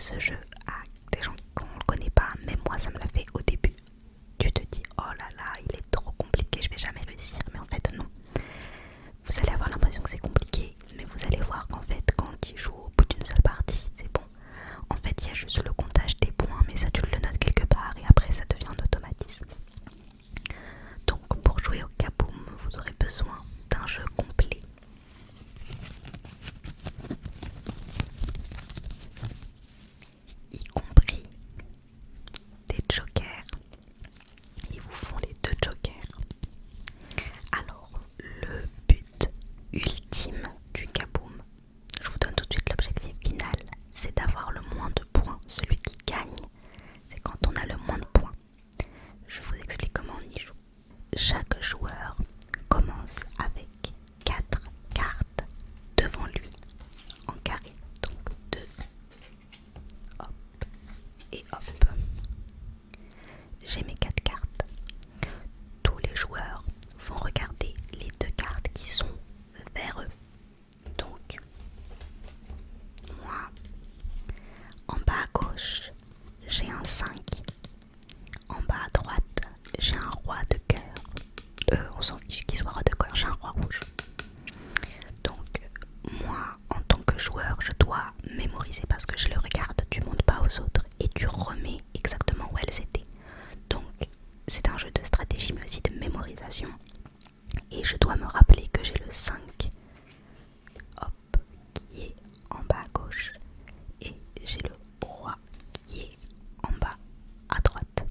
ce jeu à des gens qu'on ne connaît pas, même moi ça me l'a fait au début. Tu te dis oh là là, il est trop compliqué, je vais jamais réussir, mais en fait non. Vous allez avoir l'impression que c'est compliqué, mais vous allez voir qu'en fait quand tu joues au bout d'une seule partie, c'est bon. En fait il y a juste le comptage des points, mais ça tu le notes quelque part et après ça devient un automatisme. Donc pour jouer au Kaboom, vous aurez besoin d'un jeu complet. Y compris des jokers. Ils vous font les 2 jokers. Alors, le but ultime du Kaboom, je vous donne tout de suite l'objectif final, c'est d'avoir le moins de points. Celui qui gagne, c'est quand on a le moins de points. Je vous explique comment on y joue. Chaque joueur commence avec 4 cartes devant lui en carré. Donc 2, hop et hop. J'ai mes 4 cartes. Tous les joueurs vont regarder les 2 cartes qui sont vers eux. Donc, moi, en bas à gauche, j'ai un 5. En bas à droite, j'ai un roi de cœur. On s'en fiche qu'il soit roi de cœur, j'ai un roi rouge. Donc, moi, en tant que joueur, je dois mémoriser parce que je le regarde, tu montes pas aux autres et tu remets exactement où elles étaient. Donc, c'est un jeu de stratégie mais aussi de mémorisation. Et je dois me rappeler que j'ai le 5, hop, qui est en bas à gauche. Et j'ai le roi qui est en bas à droite.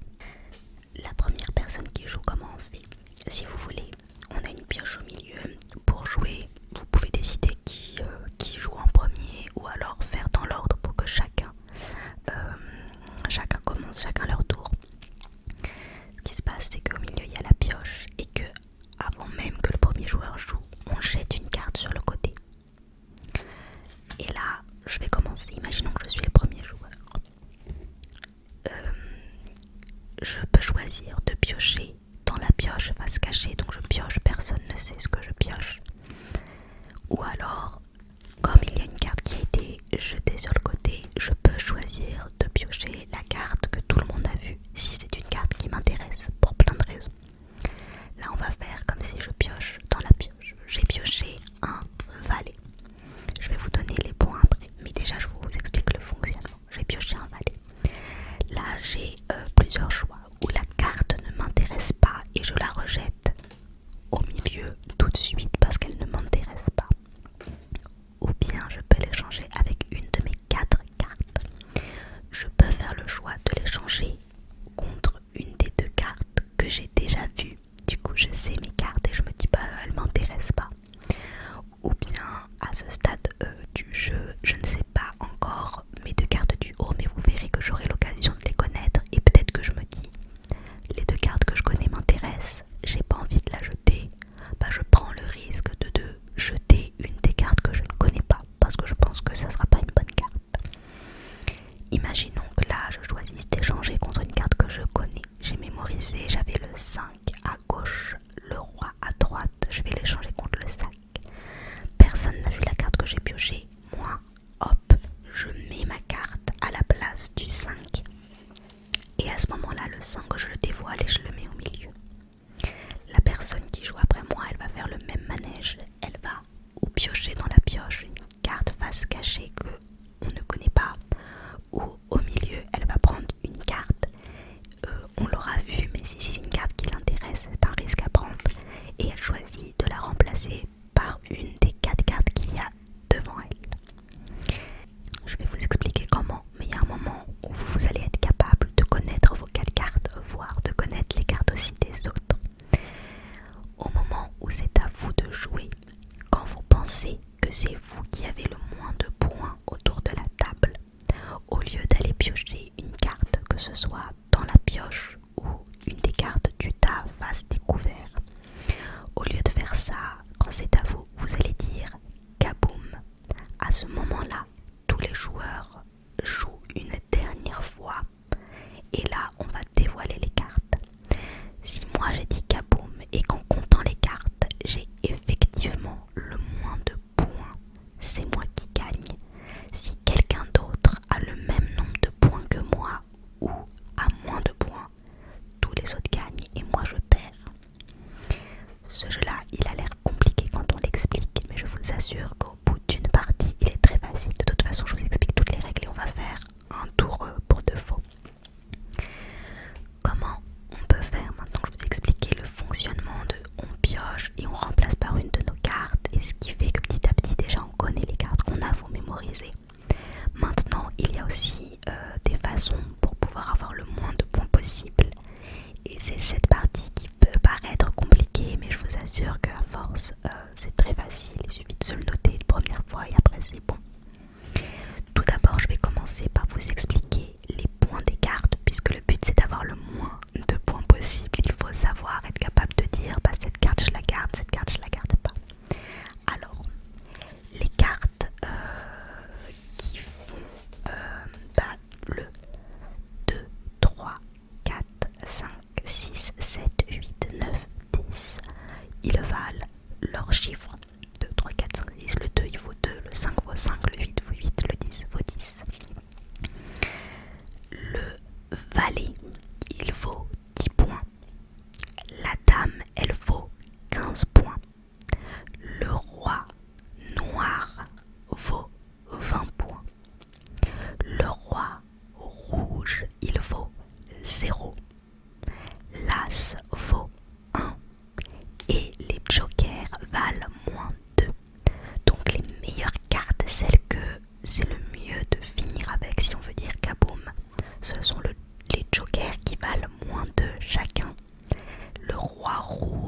La première personne qui joue, comment on fait? Si vous voulez, on a une pioche au milieu. Pour jouer, vous pouvez décider qui joue en premier ou alors faire dans l'ordre pour que chacun commence, chacun leur tour. Ce qui se passe, c'est qu'au milieu il y a la pioche et que avant même que le premier joueur joue, on jette une carte sur le côté. Et là, je vais commencer. Imaginons que je suis le premier joueur. Je peux choisir de piocher dans la pioche face cachée, donc je pioche, personne ne sait ce que je pioche. Ou alors, comme il y a une carte qui a été jetée sur le côté, je peux choisir de piocher la carte que tout le monde a vue, si c'est une carte qui m'intéresse, pour plein de raisons. Là, on va faire comme si je pioche dans la pioche. J'ai pioché un valet. Je vais vous donner les points après, mais déjà je vous explique le fonctionnement. J'ai pioché un valet. Là, j'ai plusieurs choix où la carte ne m'intéresse pas et je la rejette au milieu tout de suite parce qu'elle ne m'intéresse pas. Ou bien je peux l'échanger avec une de mes 4 cartes. Je peux faire le choix de l'échanger contre une des 2 cartes que j'ai déjà vues. Du coup, je sais mes cartes et je me dis bah elles m'intéressent pas. Ou bien à ce stade du jeu, je ne sais pas encore mes 2 cartes du haut, mais vous verrez que j'aurai l'occasion de les connaître et peut-être que je me dis les 2 cartes que je connais m'intéressent, j'ai pas envie de la jeter, bah je prends le risque de jeter une des cartes que je ne connais pas parce que je pense que ça sera pas une bonne carte. Imaginons que là je choisisse d'échanger contre une carte que je connais. J'ai mémorisé, j'avais le 5 à gauche, le roi à droite, je vais l'échanger contre le 5. Personne n'a vu la carte que j'ai piochée. Moi, hop, je mets ma carte à la place du 5. Et à ce moment-là, le 5, je le dévoile et je le mets au milieu. La personne qui joue après moi, elle va faire le même manège. Elle va ou piocher dans la pioche une carte face cachée que on ne connaît pas, ou au milieu, elle va prendre une carte. On l'aura vu, mais si c'est une carte qui l'intéresse, c'est un risque à prendre. Et elle choisit de la remplacer par une des 4 cartes qu'il y a devant elle. Je vais vous expliquer comment, mais il y a un moment où vous allez être capable de connaître vos 4 cartes, voire de connaître les cartes aussi des autres. Au moment où c'est à vous de jouer,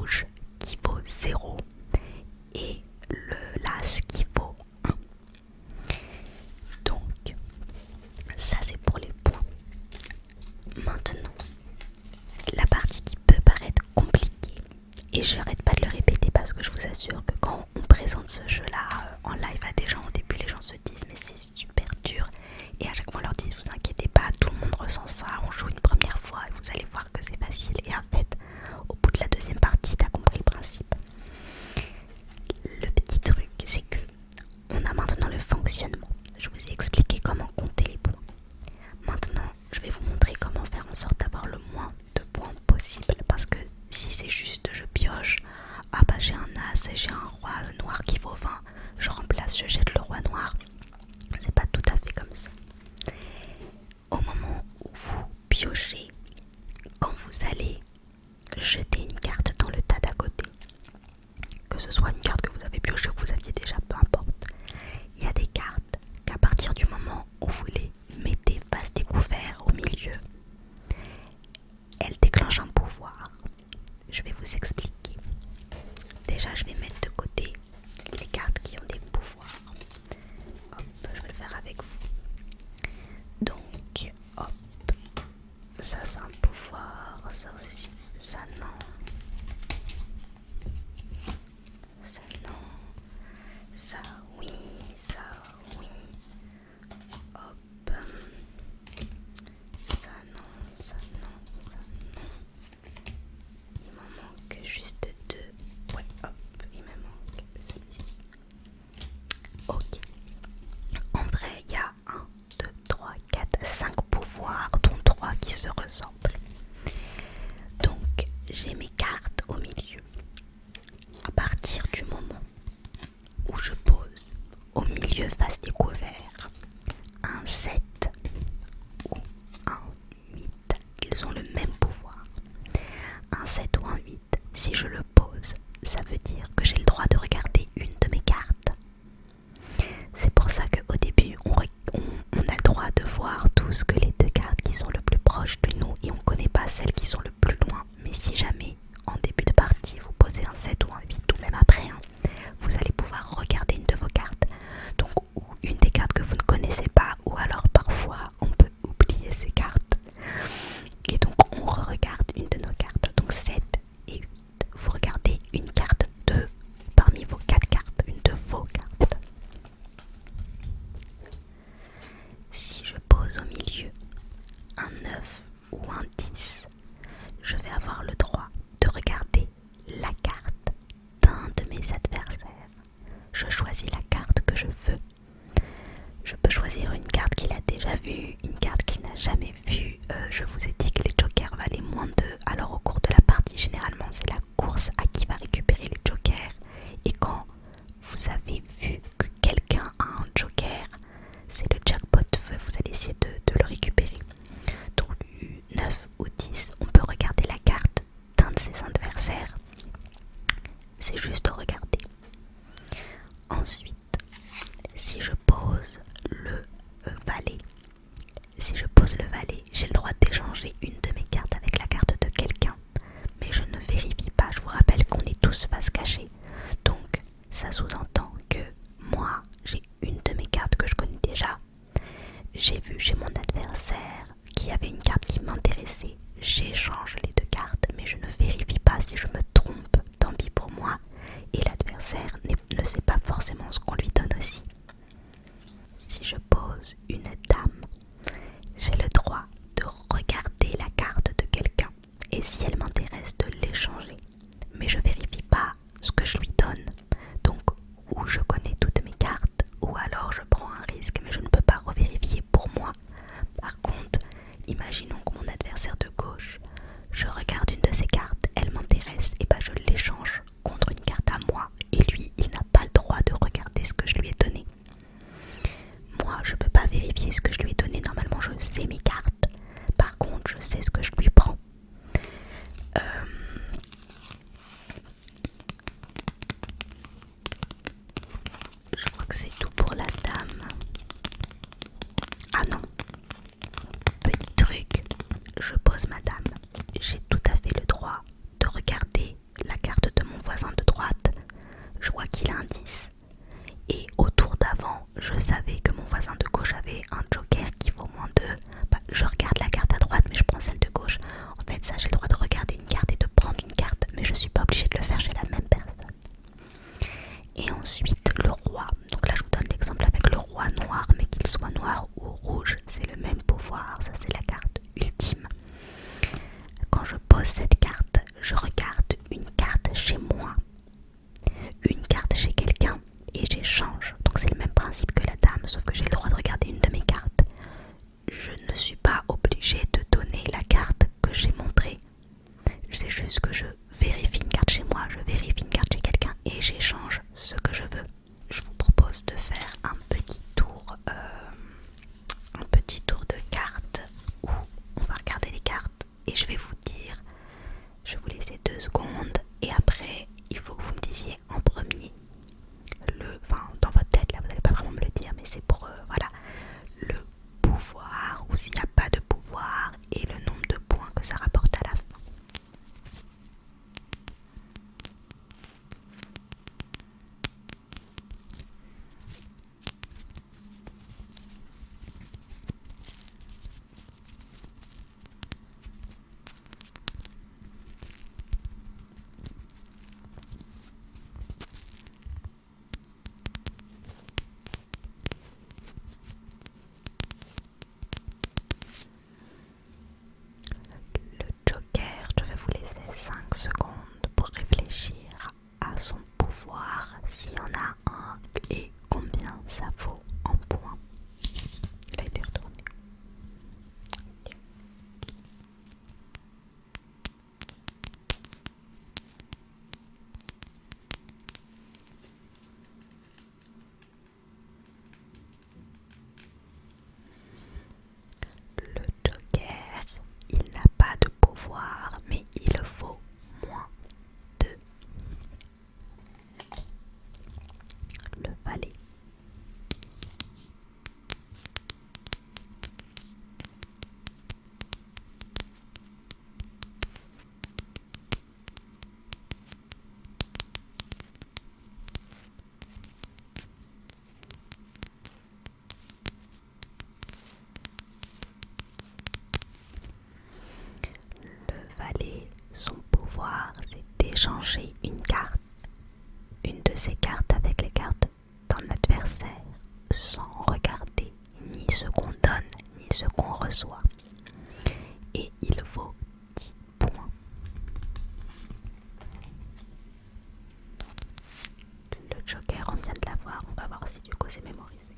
rouge qui vaut 0 et l'as qui vaut 1. Donc, ça c'est pour les points. Maintenant, la partie qui peut paraître compliquée, et j'arrête pas de le répéter parce que je vous assure que quand on présente ce jeu-là en live à des gens, au début les gens se disent mais c'est super dur, et à chaque fois on leur dit vous inquiétez pas, tout le monde ressent ça, on joue une première fois et vous allez voir que c'est facile, et en fait au bout de la deuxième partie t'as compris le principe. Le petit truc c'est que on a maintenant le fonctionnement, je vous ai expliqué comment compter les points. Maintenant je vais vous montrer comment faire en sorte d'avoir le moins de points possible, parce que si c'est juste je pioche, ah bah j'ai un as, j'ai un roi noir qui vaut 20, je remplace, je jette le roi noir, c'est pas tout à fait comme ça. Au moment où vous piochez, quand vous allez jeter une carte dans le tas d'à côté, que ce soit une carte que vous avez piochée ou que vous aviez déjà, peu importe, il y a des cartes qu'à partir du moment où vous les mettez face découvert au milieu, elles déclenchent un pouvoir. Je vais vous expliquer. Déjà, je vais mettre de côté les cartes qui ont des pouvoirs. Hop, je vais le faire avec vous. Donc, hop, ça c'est un pouvoir, ça aussi, ça non. Ça non. Ça oui, ça oui. Hop. Ça non, ça non, ça non. Il m'en manque juste 2. Ouais, hop, il me manque celui-ci. Ok. En vrai, il y a 1, 2, 3, 4, 5 pouvoirs, dont 3 qui se ressemblent. Donc, j'ai mes cartes au milieu. À partir du moment où je pose au milieu face découvert un 7 ou un 8, ils ont le même pouvoir. Un 7 ou un 8, si je le pose, ça veut dire que j'ai le droit de regarder une de mes cartes. C'est pour ça qu'au début, on a le droit de voir tous que les 2 cartes qui sont le plus proches de nous, et on ne connaît pas celles qui sont le plus loin. Mais si jamais, en début de partie, vous posez un 7 ou un 8, ou même après, vous allez pouvoir regarder une de vos cartes. Donc, ou une des cartes que vous ne connaissez pas, ou alors parfois, on peut oublier ces cartes. Et donc, on re-regarde une de nos cartes. Donc, 7 et 8, vous regardez une carte de parmi vos 4 cartes, une de vos cartes. Si je pose au milieu un 9 ou un 10, je vais avoir le droit de regarder la carte d'un de mes adversaires. Je choisis la carte que je veux. Je peux choisir une carte qu'il a déjà vue, une carte qu'il n'a jamais vue. Je vous ai dit que les jokers valaient moins de 2. Alors au cours de la partie, généralement, c'est la course à qui va récupérer les jokers. Et quand vous avez vu que quelqu'un a un joker, c'est le jackpot, vous allez essayer de le récupérer. Donc 9 ou 10, on peut regarder la carte c'est juste que je vérifie une carte chez moi, je vérifie une carte chez quelqu'un et j'échange ce que je veux. Je vous propose de faire un petit tour de cartes où on va regarder les cartes et je vais vous dire, je vais vous laisser 2 secondes et après il faut que vous me disiez en premier dans votre tête là, vous n'allez pas vraiment me le dire, mais c'est pour voilà, le pouvoir ou s'il n'y a pas de pouvoir et le nombre de points que ça rapporte à la fin. Le Joker, je vais vous laisser 5 secondes pour réfléchir à son pouvoir, s'il y en a un, et combien ça vaut en points. Il a été retourné. Ok. Le Joker, il n'a pas de pouvoir, mais il faut moins 2. Le Valet. Le Valet, son pouvoir, c'est d'échanger une de ses cartes avec les cartes d'un adversaire, sans regarder ni ce qu'on donne, ni ce qu'on reçoit. Et il vaut 10 points. Le Joker, on vient de l'avoir, on va voir si du coup c'est mémorisé.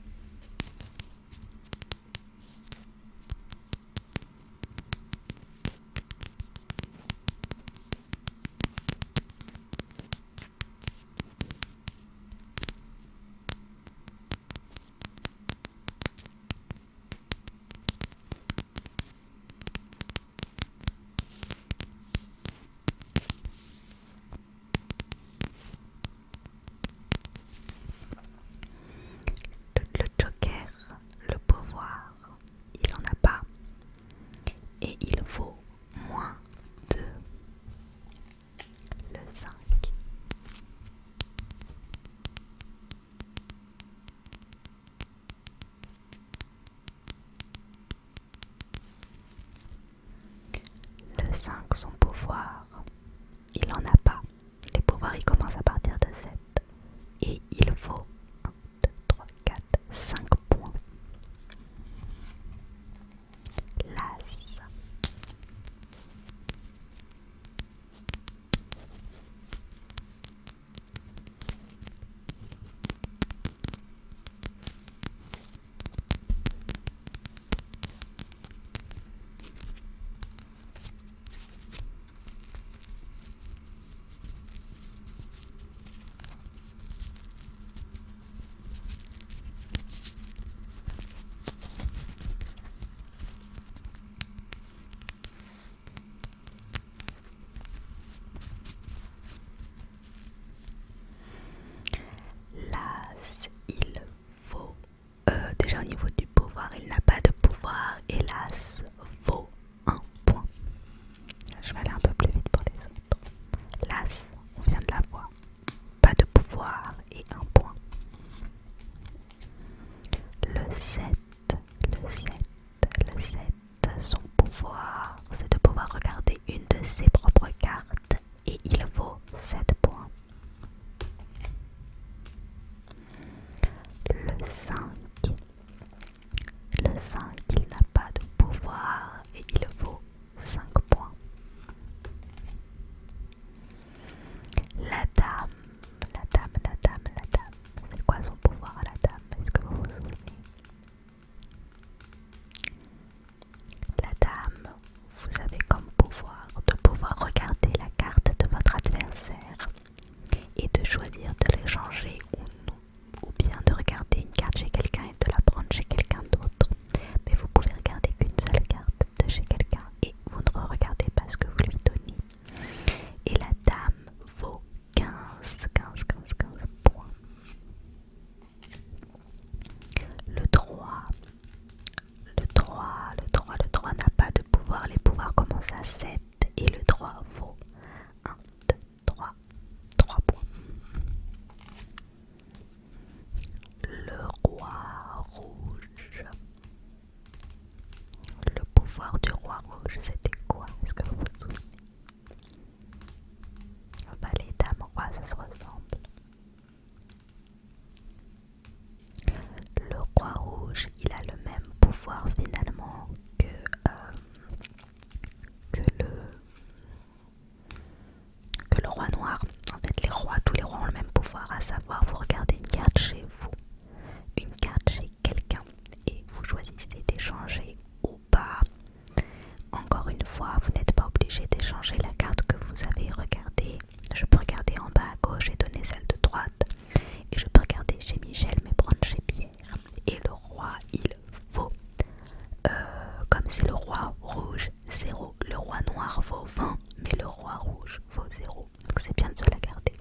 rouge vaut 0. Donc c'est bien de se la garder.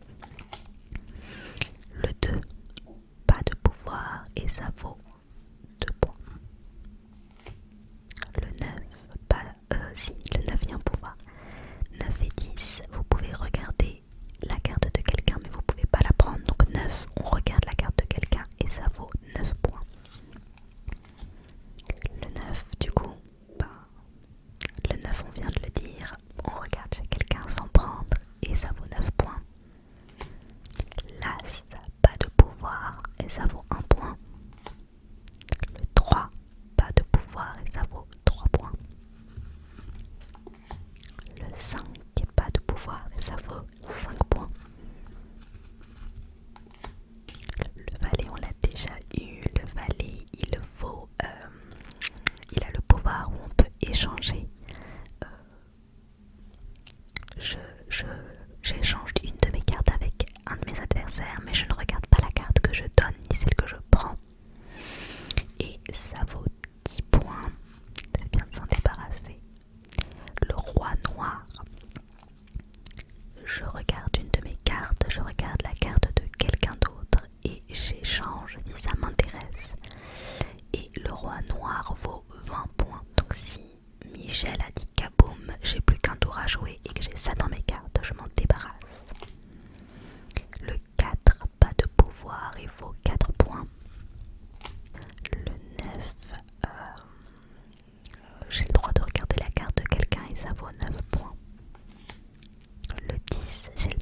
Le 2, pas de pouvoir et ça vaut 2 points. Le 9, le 9 y a un pouvoir. 9 et 10, vous pouvez regarder la carte de quelqu'un mais vous pouvez pas la prendre. Donc 9, on regarde la carte de quelqu'un et ça vaut 9 points. Le 9, du coup, le 9 on vient de le dire, on regarde chez quelqu'un sans prendre et ça vaut 9 points. L'As, pas de pouvoir et ça vaut 1 point. Le 3, pas de pouvoir et ça vaut 3 points. Le 5, pas de pouvoir et ça vaut 5 points. Le valet, on l'a déjà eu. Le valet, il a le pouvoir où on peut échanger. J'échange une de mes cartes avec un de mes adversaires, mais je ne regarde pas la carte que je donne ni celle que je prends. Et ça vaut 10 points. C'est bien de s'en débarrasser. Le roi noir. Je regarde une de mes cartes, je regarde la carte de quelqu'un d'autre et j'échange si ça m'intéresse. Et le roi noir vaut 20 points. Donc si Michel a dit kaboum, j'ai plus qu'un tour à jouer et que j'ai ça dans mes cartes, je m'en débarrasse. Le 4, pas de pouvoir, il vaut 4 points. Le 9, j'ai le droit de regarder la carte de quelqu'un et ça vaut 9 points. Le 10, j'ai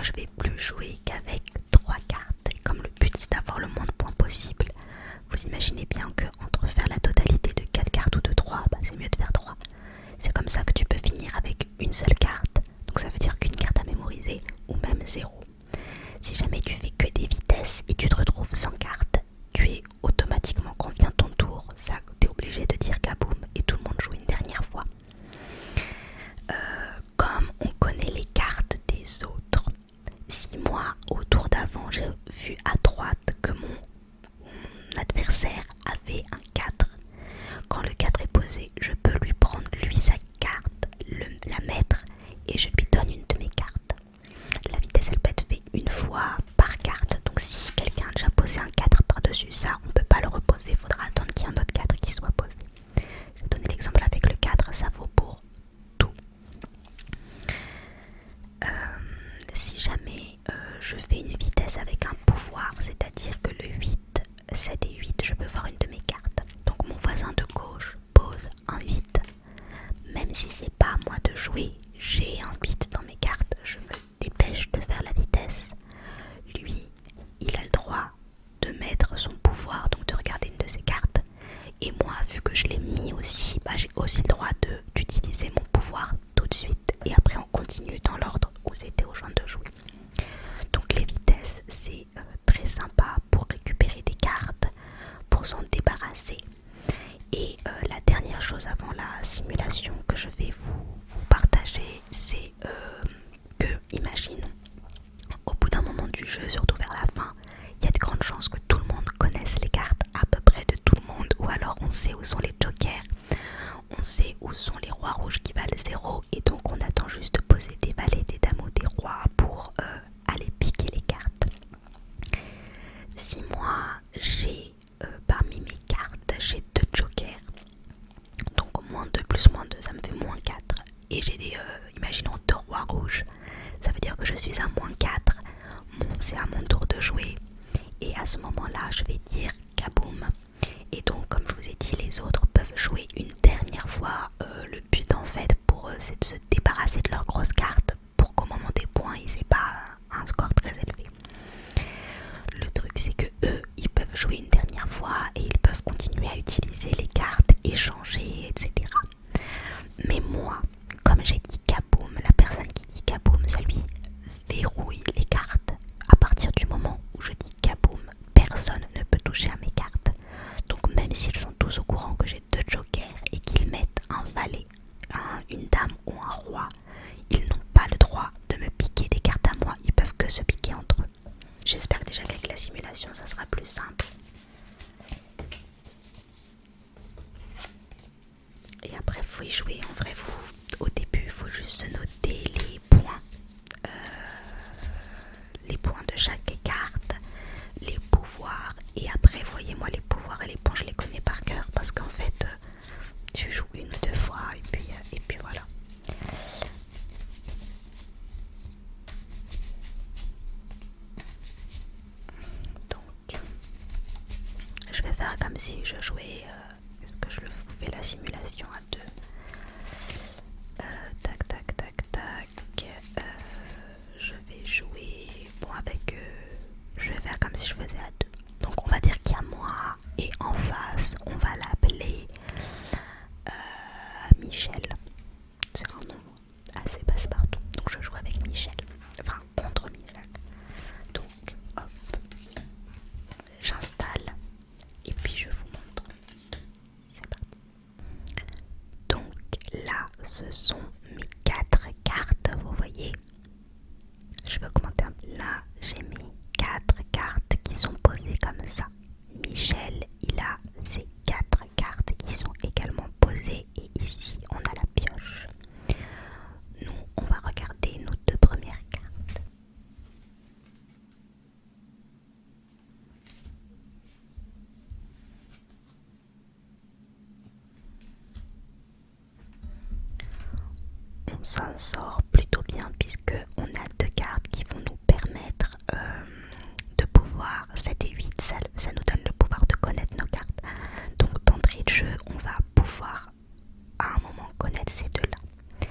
je vais plus jouer qu'avec 3 cartes. Et comme le but c'est d'avoir le moins de points possible, vous imaginez bien que entre faire la totalité de 4 cartes ou de 3, c'est mieux de faire 3. C'est comme ça que tu peux finir avec une seule carte. Donc ça veut dire qu'une carte à mémoriser ou même 0. Si jamais tu fais que des vitesses et tu te retrouves sans carte, tu es automatiquement, quand vient ton tour, tu es obligé de dire kaboum et tout le monde joue une dernière fois. Comme on connaît les cartes des autres, si moi au tour d'avant j'ai vu à droite que mon adversaire avait un 4, quand le 4 est posé, je peux lui prendre lui sa carte, la mettre et je lui donne une de mes cartes. La vitesse elle peut être faite une fois par carte, donc si quelqu'un a déjà posé un 4 par-dessus ça, on ne peut pas le reposer, il faudra attendre qu'il y ait un autre 4 qui soit posé. Je vais donner l'exemple avec le 4, ça vaut pour tout. Si jamais je fais une vitesse avec un pouvoir, c'est-à-dire que le 8, 7 et 8, je peux voir une de mes cartes. Donc mon voisin de gauche pose un 8, même si c'est pas à moi de jouer, j'ai un 8 dans mes cartes, je me dépêche de faire la vitesse. Lui, il a le droit de mettre son pouvoir, donc de regarder une de ses cartes. Et moi, vu que je l'ai mis aussi, j'ai aussi le droit d'utiliser mon pouvoir tout de suite. Et après, on continue dans l'ordre où c'était aux gens de jouer. Donc les vitesses, c'est très sympa pour récupérer des cartes, pour s'en débarrasser. Et la dernière chose avant la simulation que je vais vous partager, c'est que, imaginons, au bout d'un moment du jeu, surtout vers la fin, il y a de grandes chances que tout le monde connaisse les cartes à peu près de tout le monde, ou alors on sait où sont les jokers, on sait où sont les rois rouges qui valent 0, et donc on attend juste de poser des valets, des dames ou des rois pour aller piquer les cartes. Si moi j'ai parmi mes cartes, j'ai 2 jokers, donc moins 2 plus moins 2, ça me fait moins 4, et j'ai des, imaginons 2 rois rouges, ça veut dire que je suis à moins 4, c'est à mon tour de jouer, et à ce moment là je vais dire kaboum. Et donc comme je vous ai dit, les autres peuvent jouer une dernière fois. Le but en fait pour eux c'est de se débarrasser de leurs grosses cartes pour qu'au moment des points ils n'aient pas un score très élevé. Le truc c'est que eux ils peuvent jouer une dernière fois et ils peuvent continuer à utiliser les cartes, échanger, etc. Mais moi, comme j'ai dit kaboum, la personne qui dit kaboum, ça lui verrouille les cartes. À partir du moment où je dis kaboum, personne ne peut toucher à mes cartes. Donc même s'ils sont tous au courant que j'ai 2 jokers et qu'ils mettent un valet, une dame ou un roi, ils n'ont pas le droit de me piquer des cartes à moi, ils peuvent que se piquer entre eux. J'espère déjà qu'avec la simulation ça sera plus simple. Et après il faut y jouer, en vrai au début il faut juste se noter les points de chaque carte, les pouvoirs, et après voyez-moi les pouvoirs et les points je les connais par cœur parce qu'en fait tu joues 1 ou 2 fois et puis voilà. Donc je vais faire comme si je jouais, est-ce que je vous fais la simulation à 2? Tac tac tac tac, je vais jouer, bon avec, je vais faire comme si je faisais à 2. Donc on va dire qu'il y a moi et en face on va l'appeler Michel. C'est un nom assez passe-partout, donc je joue avec Michel, enfin contre Michel. Donc hop, j'installe et puis je vous montre. C'est parti. Donc là ce sont mes 4 cartes, vous voyez. Je veux commenter un peu. Là j'ai mes 4 cartes qui sont posées comme ça. Michel il a ses 4 cartes qui sont également posées et ici on a la pioche. Nous on va regarder nos 2 premières cartes. On s'en sort plutôt bien puisque on a 2 cartes qui vont nous permettre de pouvoir, 7 et 8, ça nous donne le pouvoir de connaître nos cartes. Donc d'entrée de jeu, on va pouvoir à un moment connaître ces 2 là.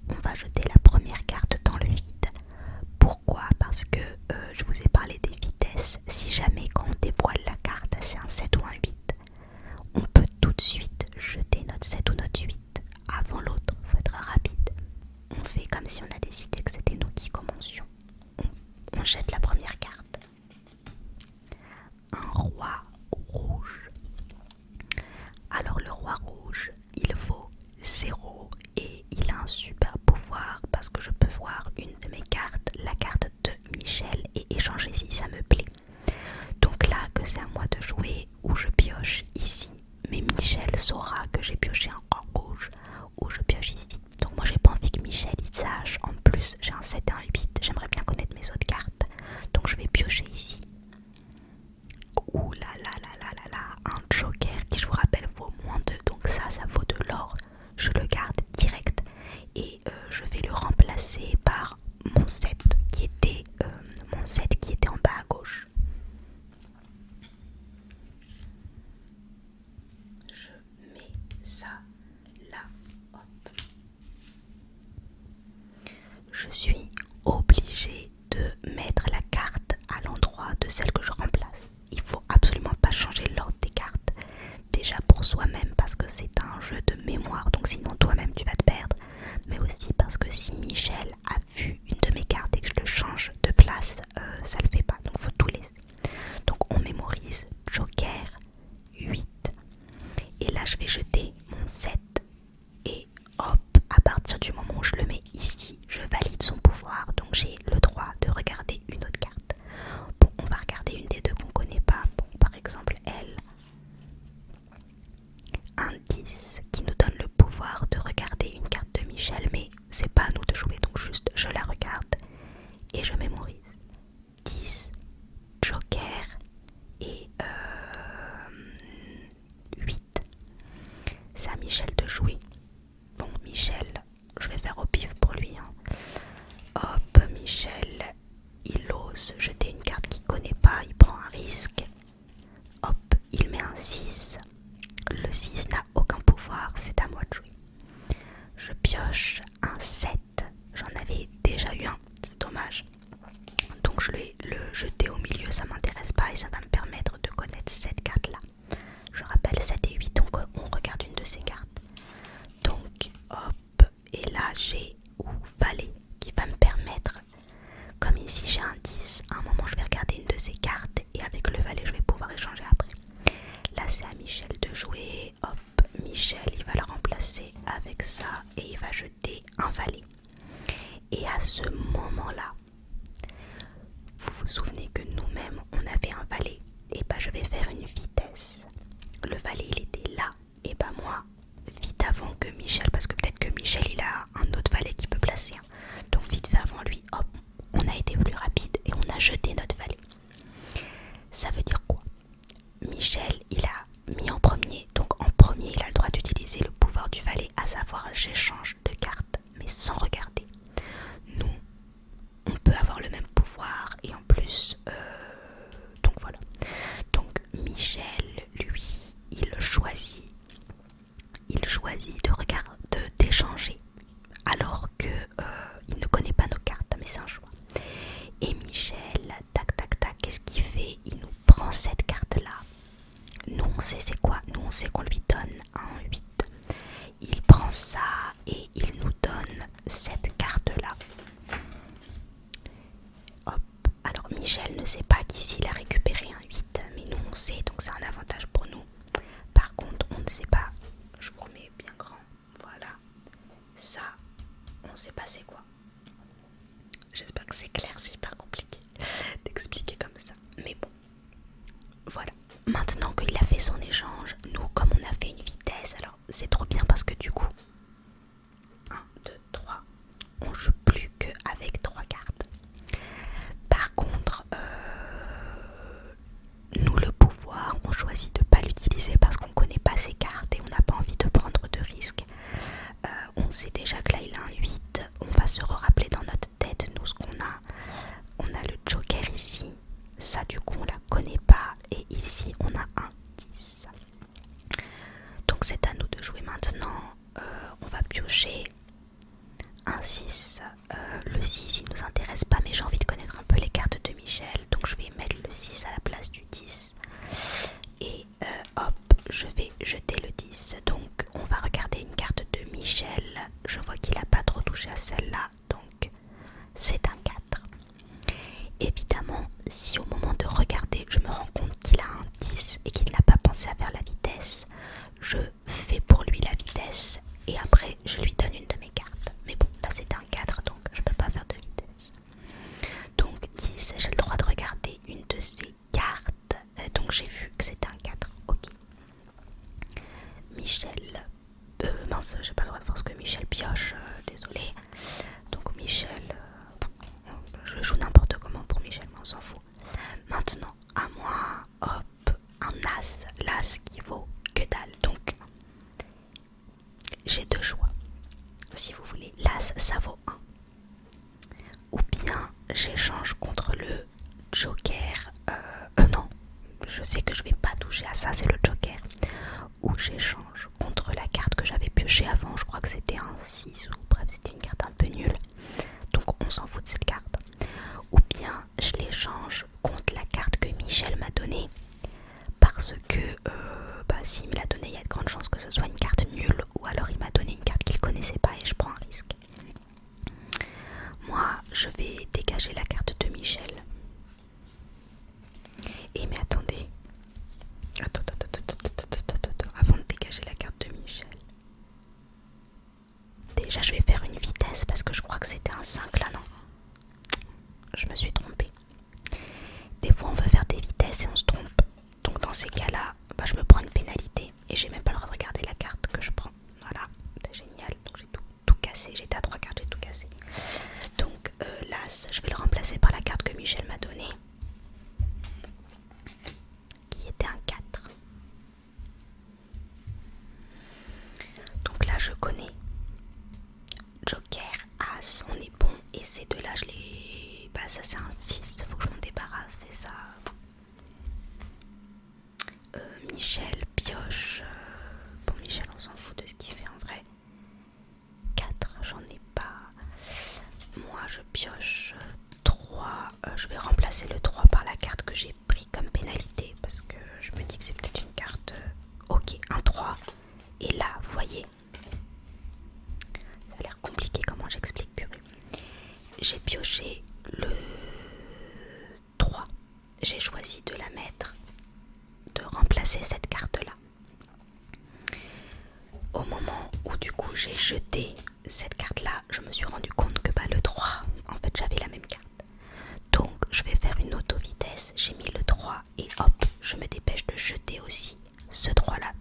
On va jeter la première carte dans le vide. Pourquoi? Parce je vous ai parlé des vitesses. Si jamais quand on dévoile la carte, c'est un 7 ou un 8, on peut tout de suite jeter notre 7 ou notre 8 avant l'autre. Faut être rapide. On fait comme si on a décidé que c'était nous qui commencions. On jette la première carte. Un roi rouge. Alors le roi rouge, il vaut 0 et il a un super pouvoir parce que je peux voir une de mes cartes, la carte de Michel, et échanger si ça me plaît. Donc là que c'est à moi de jouer, ou je pioche ici, mais Michel saura que j'ai pioché un roi rouge, ou je pioche ici. Donc moi j'ai pas envie que Michel il sache. En plus j'ai un 7 et un 8, j'aimerais bien connaître mes autres cartes. Donc je vais piocher ici. Ouh là là là là là là, un joker qui je vous rappelle vaut moins 2, donc ça vaut de l'or. Je le garde direct et je vais le remplacer par mon 7 qui était en bas à gauche. Je mets ça là, hop. Je suis obligée de mettre la carte à l'endroit de celle que je remplace. Il faut absolument pas changer l'ordre des cartes. Déjà pour soi-même parce que c'est un jeu de mémoire, donc sinon toi-même tu vas te perdre. Mais aussi parce que si Michel a vu une de mes cartes et que je le change de place, ça le fait pas. Donc faut tout laisser. Donc on mémorise Joker 8. Et là je vais jeter mon 7. Et hop, à partir du moment où je le mets ici, je valide son pouvoir. Donc j'ai le droit de regarder une autre carte. Bon, on va regarder une des deux qu'on connaît pas. Bon, par exemple elle. Un 10 qui nous donne le pouvoir de regarder une carte de Michel, mais c'est pas à nous de jouer, donc juste je la regarde et je mémorise. 10, Joker et 8. C'est à Michel de jouer. Bon, Michel, je vais faire au pif pour lui. Hop, Michel, il ose jeter une carte qu'il connaît pas, il prend un risque. Hop, il met un 6. Le 6 n'a aucun pouvoir, c'est à moi de jouer. Je pioche un 7. J'en avais déjà eu un, c'est dommage. Donc je vais le jeter au milieu, ça m'intéresse pas et ça va me permettre de connaître cette carte-là. Je rappelle 7 et 8, donc on regarde une de ces cartes. Donc hop, et là j'ai valet qui va me permettre, comme ici j'ai un 10, à un moment je vais regarder une de ces cartes et avec le valet je vais pouvoir échanger après. Là c'est à Michel de jouer. Hop, Michel il va le remplacer avec ça et il va jeter un valet. Et à ce moment là, vous vous souvenez que nous-mêmes on avait un valet. Et bah je vais faire une vitesse. Le valet il était là. Et bah moi vite avant que Michel, parce que peut-être que Michel il a un autre valet qui peut placer. Donc vite fait avant lui, hop, on a été plus rapide et on a jeté notre valet. Ça veut dire quoi? Michel il a mis en premier, donc en premier il a le droit d'utiliser le pouvoir du valet, à savoir j'échange de cartes mais sans regarder. Nous on peut avoir le même pouvoir et en plus donc voilà. Donc Michel lui il choisit de regarder, d'échanger alors que il ne connaît pas nos cartes, mais c'est un choix. Et Michel, tac tac tac, qu'est-ce qu'il fait? Il nous prend cette carte là. Nous on sait c'est quoi, nous on sait qu'on lui donne un 8. Il prend ça et il nous donne cette carte là. Hop, alors Michel ne sait pas qu'ici il a récupéré un 8, mais nous on sait, donc c'est un avantage pour nous. Par contre on ne sait pas, je vous remets bien grand, voilà, ça on sait pas c'est quoi. J'espère que c'est clair, c'est hyper compliqué d'expliquer comme ça, mais bon, voilà. Maintenant qu'il a fait son échange, nous comme on a fait une vitesse, alors c'est trop bien parce que du coup 1, 2, 3, on joue plus qu'avec 3 cartes. Par contre nous le pouvoir, on choisit de ne pas l'utiliser parce qu'on ne connaît pas ses cartes et on n'a pas envie de prendre de risques. On sait déjà que là il a un 8, on va se rappeler dans notre tête nous ce qu'on a. On a le joker ici, ça du coup on la connaît pas, et ici on a un 10. Donc c'est à nous de jouer maintenant. On va piocher un 6. Le 6 il nous intéresse pas, mais j'ai envie de connaître un peu les cartes de Michel. j'échange contre le Joker. Non, je sais que je vais pas toucher à ça, c'est le Joker. Ou j'échange contre la carte que j'avais piochée avant, je crois que c'était un 6 ou bref, c'était une carte un peu nulle. Donc on s'en fout de cette carte. Ou bien je l'échange contre la carte que Michel m'a donnée. Parce que s'il me l'a donnée, il y a de grandes chances que ce soit une carte nulle. Ou alors il m'a donné une carte qu'il connaissait pas et je prends un risque. Moi, je vais dégager la carte de Michel. Et mais attendez. Attends. Avant de dégager la carte de Michel. Déjà, je vais faire une vitesse parce que je crois que c'était un 5 là, non? Je me suis trompée. Des fois, on veut faire des vitesses et on se trompe. Donc dans ces cas-là, je me prends une pénalité et j'ai même pas le droit de regarder la carte que je prends. Voilà, c'est génial. Donc j'ai tout cassé. J'étais à 3 cartes, j'ai tout cassé. Donc l'As, je vais le remplacer par la carte que Michel m'a donnée, qui était un 4. Donc là, je connais Joker, As, on est bon. Et ces deux-là, je les... ça c'est un 6, faut que je m'en débarrasse, c'est ça. Michel pioche. Bon, Michel, on s'en fout de ce qu'il fait en vrai. 4, j'en ai pas. Moi, je pioche 3. Je vais remplacer le 3 par la carte que j'ai pris comme pénalité. Parce que je me dis que c'est peut-être une carte. Ok, un 3. Et là, vous voyez. Ça a l'air compliqué comment j'explique, purée. J'ai pioché le 3. J'ai choisi de la mettre, de remplacer cette carte-là. Au moment où du coup j'ai jeté cette carte-là, je me suis rendu compte que le 3, en fait j'avais la même carte. Donc je vais faire une auto-vitesse, j'ai mis le 3 et hop, je me dépêche de jeter aussi ce 3-là.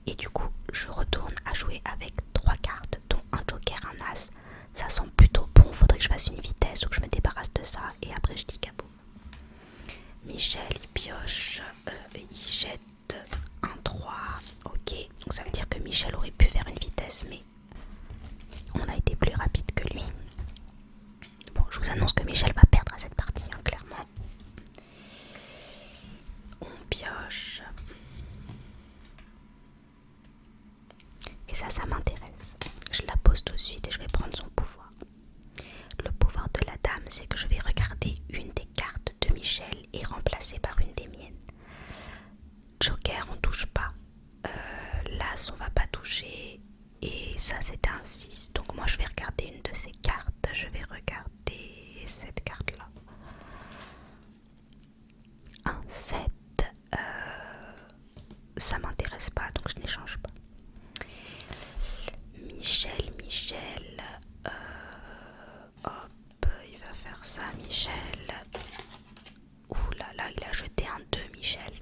Et du coup, je retourne à jouer avec 3 cartes, dont un Joker, un As. Ça sent plutôt bon, faudrait que je fasse une vitesse ou que je me débarrasse de ça et après je dis kaboum. Michel, il pioche, il jette un 3, ok, donc ça veut dire que Michel aurait pu faire une vitesse, mais on a été plus rapide que lui. Bon, je vous annonce que Michel va perdre à cette partie, hein, clairement. On pioche. Et ça m'intéresse. Je la pose tout de suite et je vais prendre son pouvoir. Le pouvoir de la dame, c'est que je vais regarder une des cartes de Michel et remplacer par une des miennes. Joker, on touche pas. L'As, on va pas toucher. Et ça, c'était un 6. Donc moi, je vais regarder une de ces cartes. Je vais regarder cette carte-là. Un 7. Ça m'intéresse pas, donc je n'échange pas. Michel, hop, il va faire ça, Michel. Ouh là là, il a jeté un 2, Michel.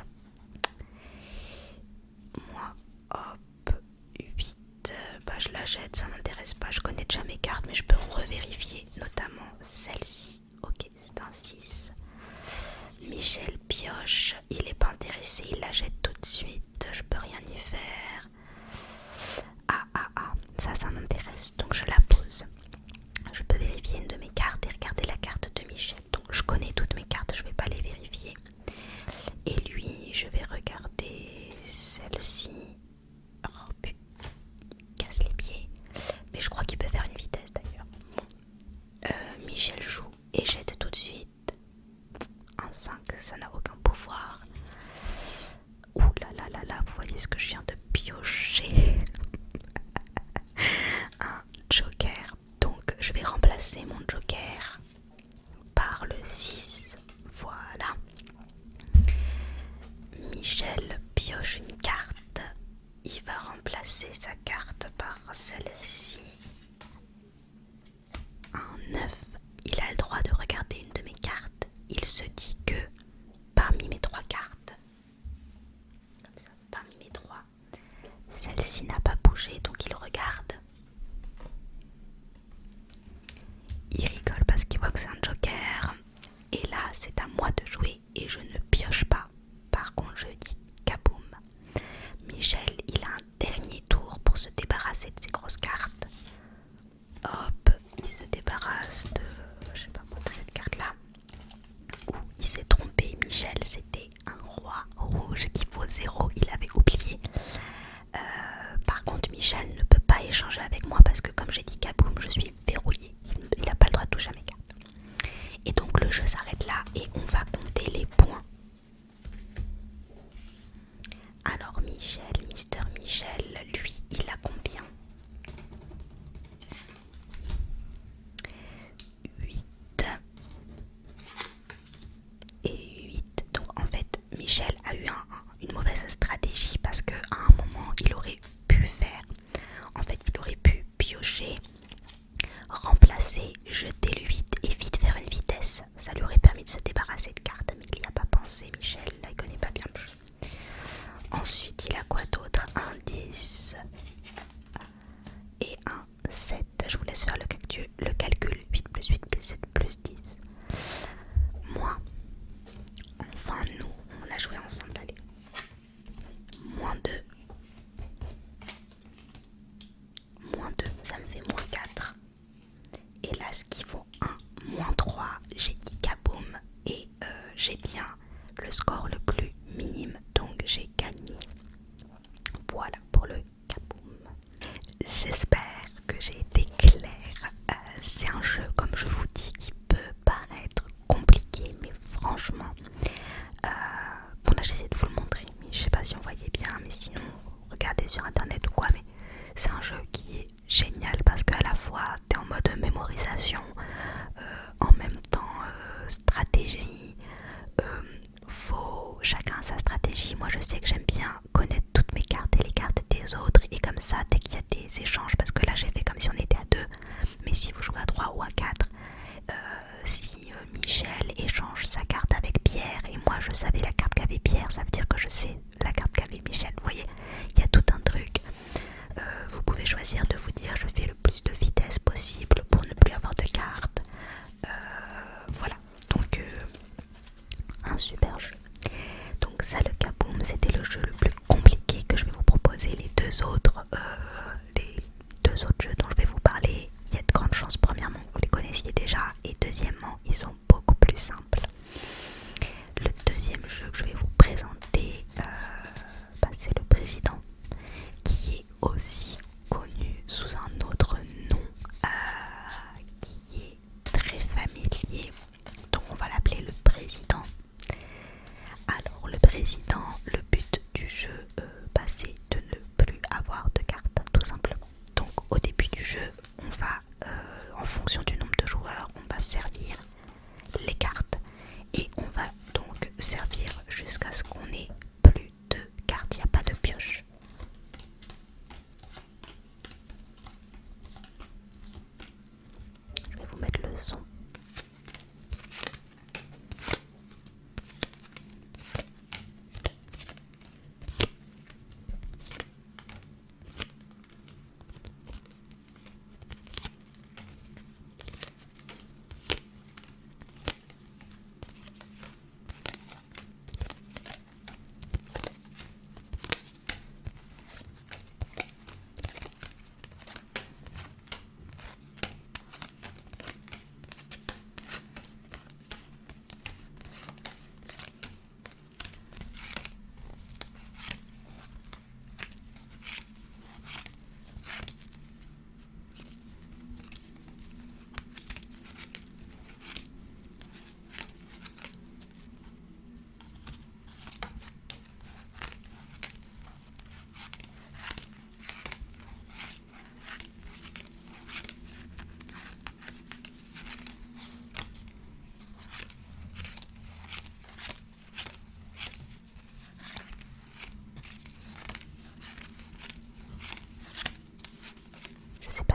Moi, hop, 8, je la jette, ça m'intéresse pas, je connais déjà mes cartes, mais je peux revérifier, notamment celle-ci. Ok, c'est un 6. Michel pioche, il est pas intéressé, il la jette tout de suite, je peux rien y faire. Ça m'intéresse, donc je la pose. Je peux vérifier une de mes cartes et regarder la carte de Michel. Donc je connais toutes mes cartes, je vais pas les vérifier. Et lui, je vais regarder celle-ci. Oh putain, casse les pieds. Mais je crois qu'il peut faire une vitesse d'ailleurs. Bon, mauvaise stratégie parce qu'à un moment il aurait pu faire, en fait il aurait pu piocher, remplacer, jeter le 8 et vite faire une vitesse. Ça lui aurait permis de se débarrasser de cartes, mais il n'y a pas pensé. Michel, là il connaît pas bien le jeu. Ensuite il a quoi d'autre? Un 10 et un 7. Je vous laisse faire le calcul. 8 plus 8 plus 7 plus 10. Moi, enfin nous, on a joué ensemble, allez. Moins 2. Moins 2, ça me fait moins 4. Et là, ce qui vaut 1, moins 3, j'ai dit kaboum. Et j'ai bien le score le plus minime, donc j'ai gagné. Voilà pour le kaboum. J'espère que j'ai été claire. C'est un jeu, comme je vous dis, qui peut paraître compliqué, mais franchement, bon là j'essaie de vous le montrer, mais je sais pas si on voyait bien, mais sinon regardez sur internet ou quoi, mais c'est un jeu qui est génial parce qu'à la fois t'es en mode mémorisation, en même temps stratégie, chacun a sa stratégie. Moi je sais que j'aime bien connaître toutes mes cartes et les cartes des autres, et comme ça dès qu'il y a des échanges, parce que là j'ai fait comme si on était à 2, mais si vous jouez à 3 ou à 4, si Michel échange sa carte avec Pierre et moi je savais la carte qu'avait Pierre, ça veut dire que je sais la carte qu'avait Michel. Vous voyez, il y a tout un truc. Vous pouvez choisir de vous dire je fais le plus de vitesse possible pour ne plus avoir de cartes. Voilà, donc un super jeu. Donc ça, le kaboum, c'était le jeu le plus compliqué que je vais vous proposer. Les deux autres jeux dont je vais vous parler, il y a de grandes chances, premièrement, que vous les connaissiez déjà, et deuxièmement, ils sont beaucoup plus simples. Le deuxième jeu que je vais vous présenter, c'est le président, qui est aussi connu sous un autre nom, qui est très familier, donc on va l'appeler le président. Alors le président, le but du jeu, c'est de ne plus avoir de cartes, tout simplement. Donc au début du jeu, on va, en fonction du nombre de joueurs, on va servir les cartes, et on va donc servir jusqu'à ce qu'on ait plus de cartes, il n'y a pas de pioche. Je vais vous mettre le son.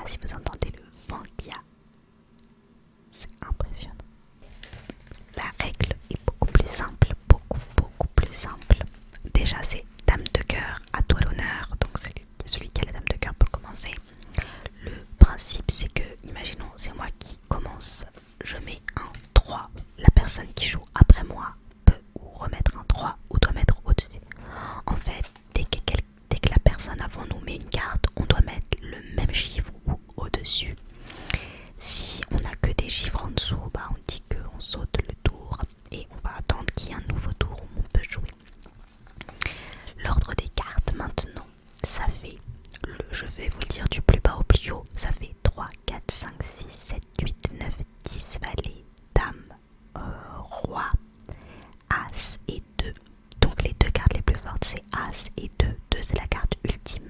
Si vous entendez le vent qu'il y a, c'est impressionnant. La règle est beaucoup plus simple, beaucoup plus simple. Déjà c'est dame de cœur, à toi l'honneur, donc celui qui a la dame de cœur peut commencer. Le principe c'est que, imaginons c'est moi qui commence, je mets un 3, la personne qui joue après moi peut ou remettre un 3 ou doit mettre au-dessus. En fait, dès que la personne avant nous met une carte, on doit mettre le même chiffre ou au-dessus. Si on n'a que des chiffres en dessous, on dit qu'on saute le tour et on va attendre qu'il y ait un nouveau tour où on peut jouer. L'ordre des cartes maintenant, ça fait, je vais vous le dire du plus bas au plus haut, ça fait 3, 4, 5, 6, 7, 8, 9, 10 valet, dame, roi, as et 2. Donc les deux cartes les plus fortes c'est as et 2. 2 c'est la carte ultime.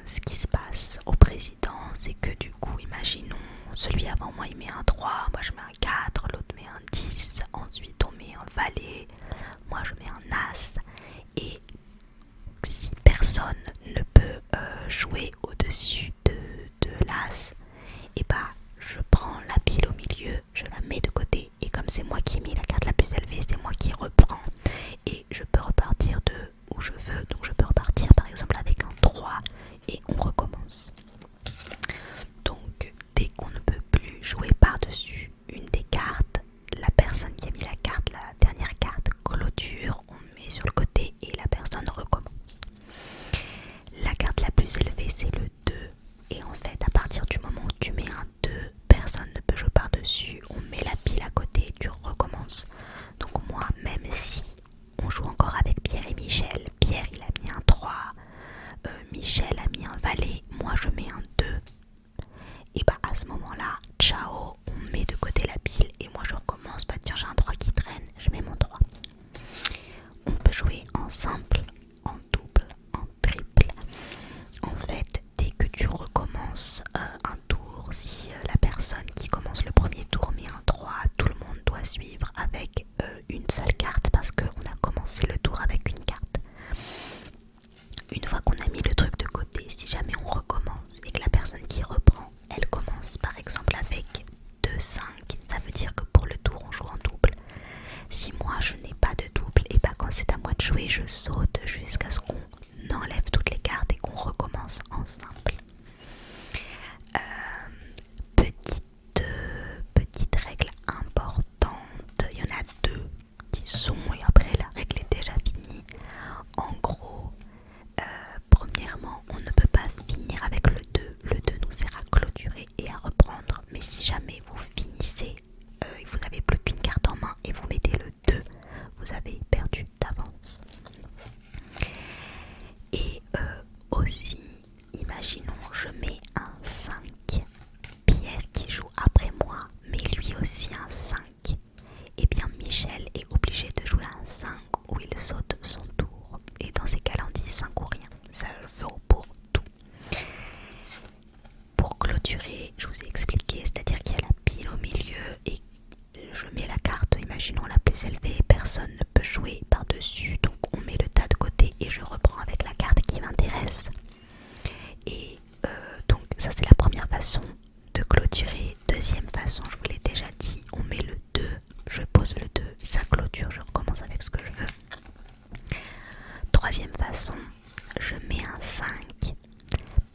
Ce qui se passe au président, c'est que du coup, imaginons, celui avant moi il met un 3, moi je mets un 4, l'autre met un 10, ensuite on met un valet, moi je moi qui ai mis la carte la plus élevée, c'est moi qui reprends. Et je peux repartir de où je veux. Donc je peux repartir par exemple avec un 3 et on recommence. Donc dès qu'on ne peut plus jouer par-dessus une des cartes, la personne qui a mis la carte, la dernière carte, clôture, on met sur le côté et la personne recommence. La carte la plus élevée c'est le 2 et en fait à partir du moment où tu mets un 2, personne ne peut jouer par-dessus, on met la pile à côté et tu recommences. Donc moi, même si on joue encore avec Pierre et Michel, Pierre il a mis un 3, Michel a mis un valet, moi je mets un 2, et bah à ce moment là, ciao, on met de côté la pile et moi je recommence. Bah tiens, j'ai un 3 qui traîne, je mets mon 3. On peut jouer en simple, en double, en triple. En fait, dès que tu recommences un tour, si la personne qui commence le premier tour met un 3, tout le monde doit suivre avec une seule carte parce qu'on a commencé le tour avec une carte. Une fois qu'on a mis le truc de côté, si jamais on recommence et que la personne qui reprend, elle commence par exemple avec 2-5, ça veut dire que pour le tour on joue en double. Si moi je n'ai pas de double, et bah quand c'est à moi de jouer, je saute jusqu'à ce qu'on enlève toutes les cartes et qu'on recommence en simple. Petite règle importante, il y en a deux qui sont, et après la règle est déjà finie. En gros, premièrement, on ne peut pas finir avec le 2. Le 2 nous sert à clôturer et à reprendre. Mais si jamais vous finissez et vous n'avez plus qu'une carte en main et vous mettez le 2, vous avez perdu d'avance. Et aussi, imaginons je mets un 5. Pierre qui joue après moi, mais lui aussi un 5. Et bien Michel est obligé de jouer un 5 où il saute son tour. Et dans ces cas-là, on dit 5 ou rien. Ça vaut pour tout. Pour clôturer, je vous ai expliqué, c'est-à-dire qu'il y a la pile au milieu et je mets la carte, imaginons la plus élevée, personne ne peut jouer par-dessus, donc on met le tas de côté et je reprends avec la carte qui m'intéresse. Et donc ça c'est la première façon de clôturer. Deuxième façon, je vous l'ai déjà dit, on met le 2, je pose le 2, ça clôture, je recommence avec ce que je veux. Troisième façon, je mets un 5,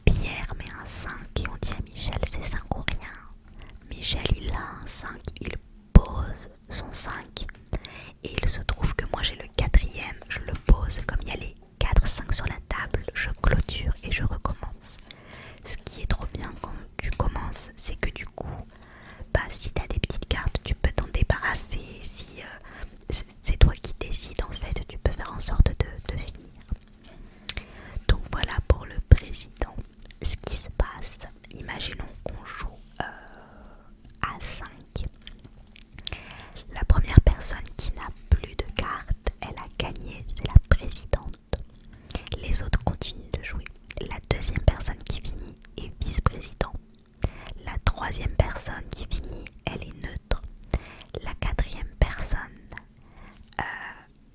Pierre met un 5 et on dit à Michel c'est 5 ou rien. Michel il a un 5, il pose son 5 et il se trouve que moi j'ai le quatrième, je le pose comme il y a les 4-5 sur la table, je clôture et je recommence. Ce qui est trop bien quand tu commences, c'est que du coup, bah, si tu as des petites cartes, tu peux t'en débarrasser. Si c'est toi qui décides en fait, tu peux faire en sorte de finir. Donc voilà pour le président. Ce qui se passe, imaginons qu'on joue à 5. La première personne qui n'a plus de cartes, elle a gagné, c'est la présidente. Les autres continuent de jouer. La deuxième personne qui finit est vice-président. La troisième personne qui finit, elle est neutre. La quatrième personne,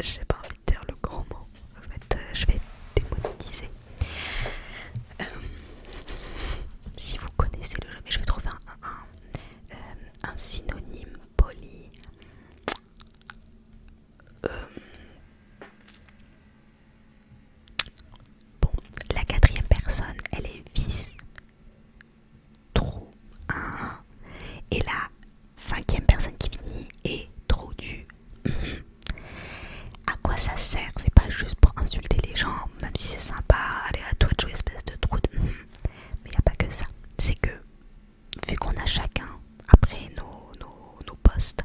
j'ai pas envie de dire le grand mot, en fait je vais démonétiser. Si vous connaissez le jeu, mais je vais trouver un synonyme poli. Bon, la quatrième personne, elle est vice trou 1. Et la cinquième personne qui finit est trou du. À quoi ça sert? C'est pas juste pour insulter les gens, même si c'est sympa, allez à toi de jouer espèce de trou de. Mais il n'y a pas que ça. C'est que, vu qu'on a chacun, après nos postes,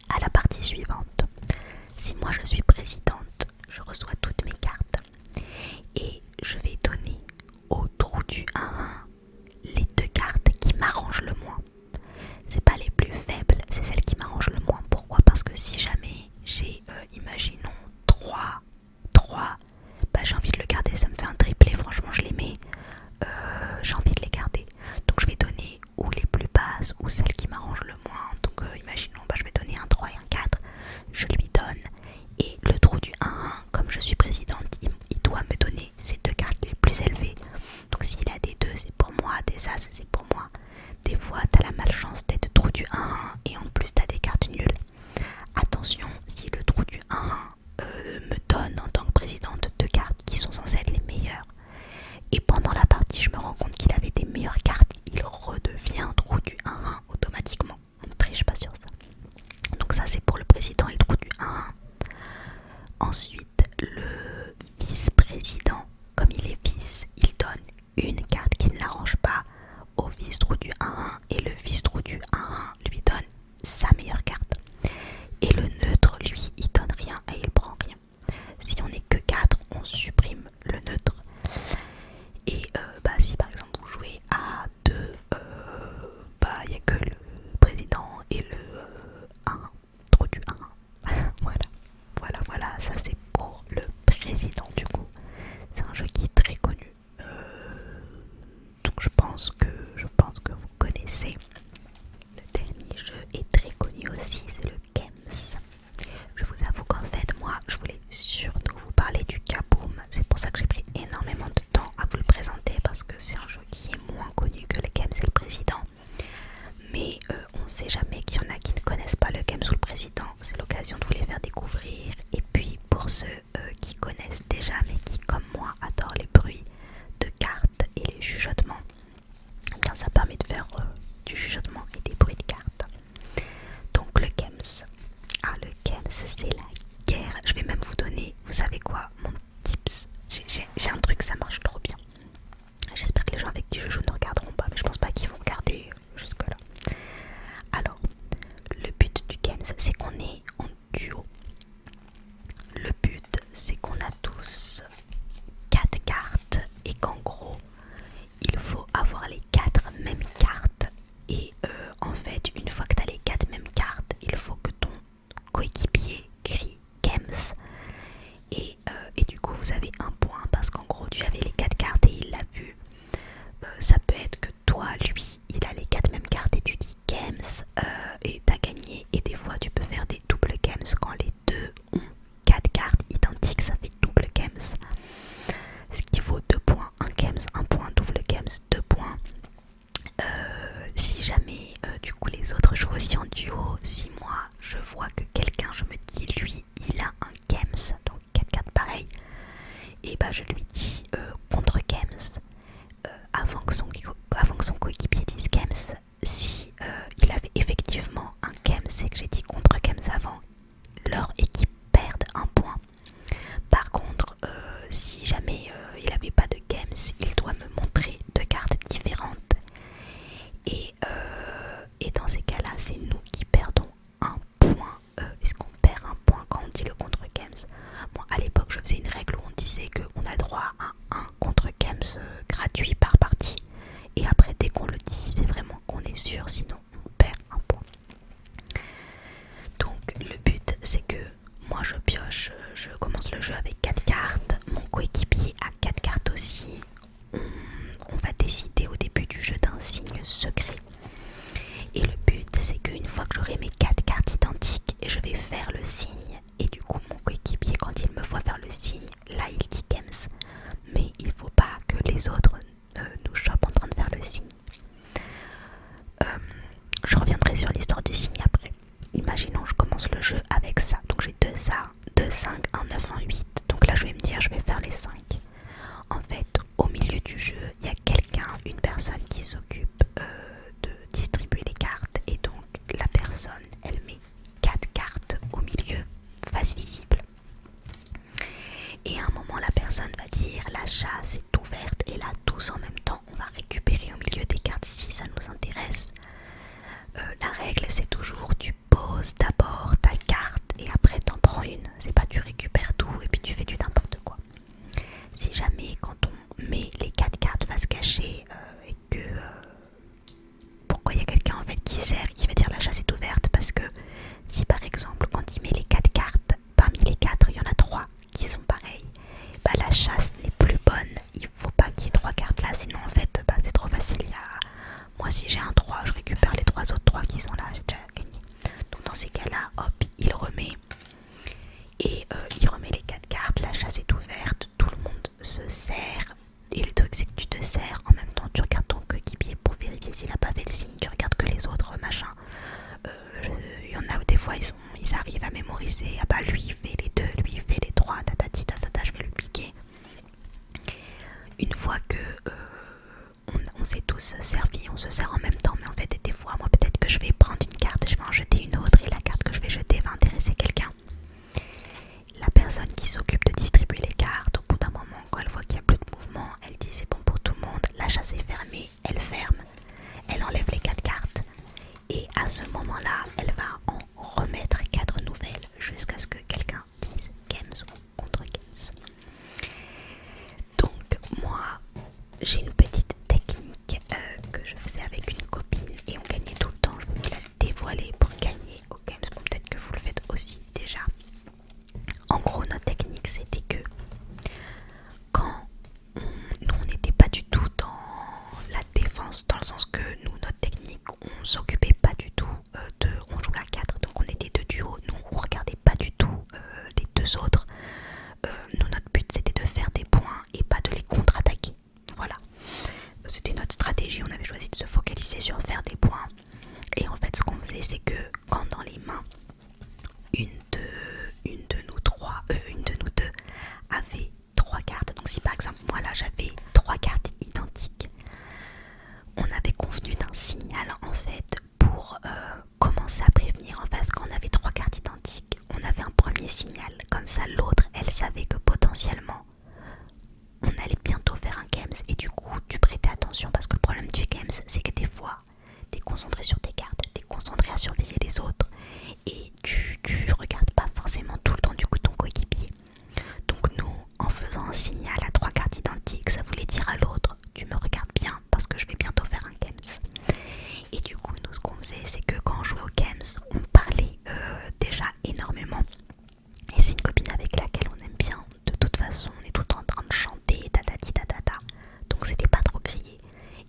à la partie suivante, si moi je suis présidente, je reçois toutes mes cartes et je vais donner au trou du 1-1 les deux cartes qui m'arrangent le moins. C'est pas les plus faibles, c'est celles qui m'arrangent le moins. Pourquoi? Parce que si jamais j'ai, imaginons 3, bah j'ai envie de le garder, ça me fait un triplé, franchement je les mets, j'ai envie de les garder. Donc je vais donner ou les plus basses ou celles qui m'arrangent le moins. Donc imaginons, bah je vais donner un 3 et un 4, je lui donne et jeu est très connu aussi, c'est le Games. Je vous avoue qu'en fait, moi, je voulais surtout vous parler du Kaboom. C'est pour ça que j'ai pris énormément de temps à vous le présenter parce que c'est un jeu qui est moins connu que le Games et le Président. Mais on ne sait jamais qu'il y en a qui ne connaissent pas le Games ou le Président. C'est l'occasion de vous les faire découvrir. Et puis pour ceux qui connaissent déjà mais qui comme moi adorent les bruits de cartes et les chuchotements, eh bien ça permet de faire du chuchotement et des bruits de cartes. Donc le Games. Ah, le Games, c'est la guerre. Je vais même vous donner, vous savez quoi, mon tips. J'ai un truc, ça marche trop bien. J'espère que les gens avec qui je joue ne regarderont pas, mais je pense pas qu'ils vont regarder jusque là. Alors, le but du Games, c'est qu'on est en duo. Le but, c'est qu'on a tous 4 cartes et qu'en gros, il faut avoir les 4 mêmes cartes. Et en fait, une fois que tu as les 4 mêmes cartes, il faut que ton coéquipier crie Games. Et du coup, vous avez un point parce qu'en gros, tu avais les 4 cartes et il l'a vu. Ça peut être que toi, lui, il a les 4 mêmes cartes et tu dis Games et t'as gagné. Et des fois, tu peux faire des double Games quand les deux ont 4 cartes identiques, ça fait double Games. Ce qui vaut 2 points, un Games, un point, double Games, 2 points. Si jamais du coup les autres jouent aussi en duo, si moi je vois que quelqu'un, je me dis lui il a un Games, donc 4 cartes pareil, et bah je lui dis contre Games avant que son coéquipier dise Games. Si il avait effectivement un Games et que j'ai dit contre Games avant, leur équipe perd un point. Par contre, si jamais il n'avait pas de Games, il doit me montrer 2 cartes différentes. Et dans ces cas-là, c'est nous qui perdons un point. Est-ce qu'on perd un point quand on dit le contre Games? Bon, à l'époque, je faisais une règle où on disait qu'on a droit à un contre Games gratuit par partie. Et après, dès qu'on le dit, c'est vraiment qu'on est sûr, sinon on perd un point. Donc, le but, c'est que moi je pioche, je commence le jeu avec 4 cartes. Mon coéquipier a 4 cartes aussi. On va décider au début du jeu d'un signe secret. Et le but, c'est qu'une fois que j'aurai mes 4 cartes identiques, je vais faire le signe. Et du coup, mon coéquipier, quand il me voit faire le signe, là, il dit Games. Mais il ne faut pas que les autres nous chopent en train de faire le signe. Je reviendrai sur l'histoire du signe après. Imaginons, je commence le jeu avec ça. Donc j'ai 2 A, 2 5, 1 9, 1 8. Donc là, je vais me dire, je vais faire les 5. En fait, au milieu du jeu, il y a quelqu'un, une personne qui s'occupe de distribuer les cartes. Et donc, la personne, elle met 4 cartes au milieu, face visible. Et à un moment, la personne va dire, la chasse est ouverte. Et là, tous en même temps, on va récupérer au milieu des cartes si ça nous intéresse. La règle, c'est toujours, tu poses d'abord ta carte et après t'en prends une. C'est pas tu récupères tout et puis tu fais du n'importe quoi. Si jamais quand on met les 4 cartes face cachée et que pourquoi il y a quelqu'un en fait qui sert, qui va dire la chasse est ouverte, parce que si par exemple quand il met les 4 cartes, parmi les 4 il y en a 3 qui sont pareilles, bah la chasse n'est plus bonne. Il faut pas qu'il y ait 3 cartes là, sinon en fait bah, c'est trop facile. Moi si j'ai un 3, je récupère les 3 autres 3 qui sont là, j'ai déjà gagné. Donc dans ces cas-là, hop, il remet. Et il remet les 4 cartes, la chasse est ouverte, tout le monde se sert. Et le truc c'est que tu te sers, en même temps tu regardes ton coéquipier pour vérifier s'il a pas fait le signe, tu regardes que les autres machin. Il y en a des fois ils arrivent à mémoriser, ah bah lui il fait les 2, lui il fait les 3, tatati tatata, je vais lui piquer. Une fois que on s'est tous servi, on se sert en même temps, mais en fait des fois moi peut-être que je vais prendre une carte, je vais en jeter une autre et la carte que je vais jeter va intéresser quelqu'un. La personne qui s'occupe de distribuer les cartes, au bout d'un moment quand elle voit qu'il n'y a plus de mouvement, elle dit c'est bon pour tout le monde, la chasse est fermée, elle ferme, elle enlève les 4 cartes et à ce moment-là elle va en remettre 4 nouvelles jusqu'à ce que quelqu'un dise Games ou contre Games. Donc moi j'ai une petite technique que je faisais avec une copine et on gagnait tout le temps. Je vais vous la dévoiler pour gagner au Games. Bon, peut-être que vous le faites aussi déjà. En gros, notre technique c'était que quand nous on n'était pas du tout dans la défense, dans le sens que nous, notre technique, on s'occupait pas du tout de les autres. Nous, notre but c'était de faire des points et pas de les contre-attaquer. Voilà, c'était notre stratégie, on avait choisi de se focaliser sur faire des points. Et en fait ce qu'on faisait c'est que quand dans les mains une de nous deux avait trois cartes, donc si par exemple moi là j'avais trois cartes identiques, on avait convenu d'un signal en fait pour commencer à prévenir. En fait quand on avait trois cartes identiques, on avait un premier signal, comme ça l'autre elle savait que potentiellement on allait bientôt faire un games et du coup tu prêtais attention parce que le problème du games c'est que des fois t'es concentré sur tes cartes, t'es concentré à surveiller les autres et tu regardes pas forcément tout le temps du coup ton coéquipier. Donc nous, en faisant un signal à trois cartes identiques, ça voulait dire à l'autre tu me regardes bien parce que je vais bientôt faire un games. Et du coup nous ce qu'on faisait c'est que quand on jouait au games on parlait déjà énormément. Et c'est une copine avec laquelle on aime bien. De toute façon, on est tout le temps en train de chanter, tatati tatata. Donc c'était pas trop crié.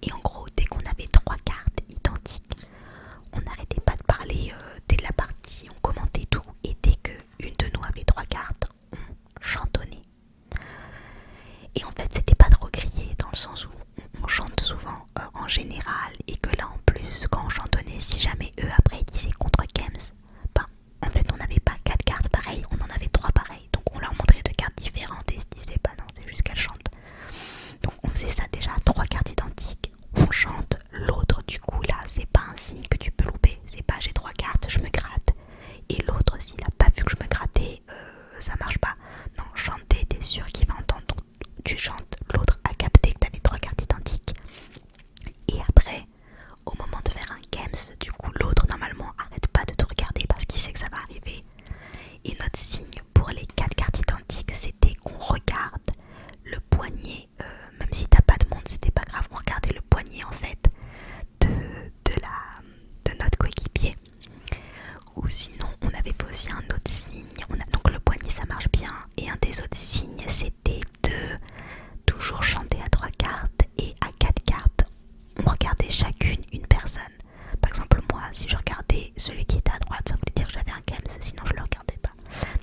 Et en gros, dès qu'on avait trois cartes identiques, on n'arrêtait pas de parler dès la partie, on commentait tout. Et dès qu'une de nous avait trois cartes, on chantonnait. Et en fait, c'était pas trop crié dans le sens où on chante souvent en général. Et que là, en plus, quand on chantonnait, si jamais eux après ils disaient contre Games, ben en fait, on n'avait pas quatre cartes pareilles, on en avait trois pareilles. Donc on leur montrait deux cartes différentes et ils se disaient bah non, c'est juste qu'elles chantent. Donc on faisait ça déjà, trois cartes identiques, on chante. L'autre du coup là, c'est pas un signe que tu peux louper. C'est pas j'ai trois cartes, je me gratte. Et l'autre s'il a pas vu que je me grattais, ça marche pas. Non, chanter, t'es sûr qu'il va entendre. Donc tu chantes, l'autre a capté que t'avais trois cartes identiques. Et après, au moment de faire un games, du coup l'autre normalement arrête pas de te regarder parce qu'il sait que ça va arriver. Et notre signe pour les quatre cartes identiques c'était qu'on regarde le poignet, même si t'as pas de monde c'était pas grave, on regardait le poignet en fait de notre coéquipier. Ou sinon on avait aussi un autre signe, donc le poignet ça marche bien. Et un des autres signes c'était de toujours chanter à trois cartes et à quatre cartes on regardait chacune une personne. Par exemple moi si je regardais celui qui était à droite ça voulait dire que j'avais un games, sinon je le regardais pas.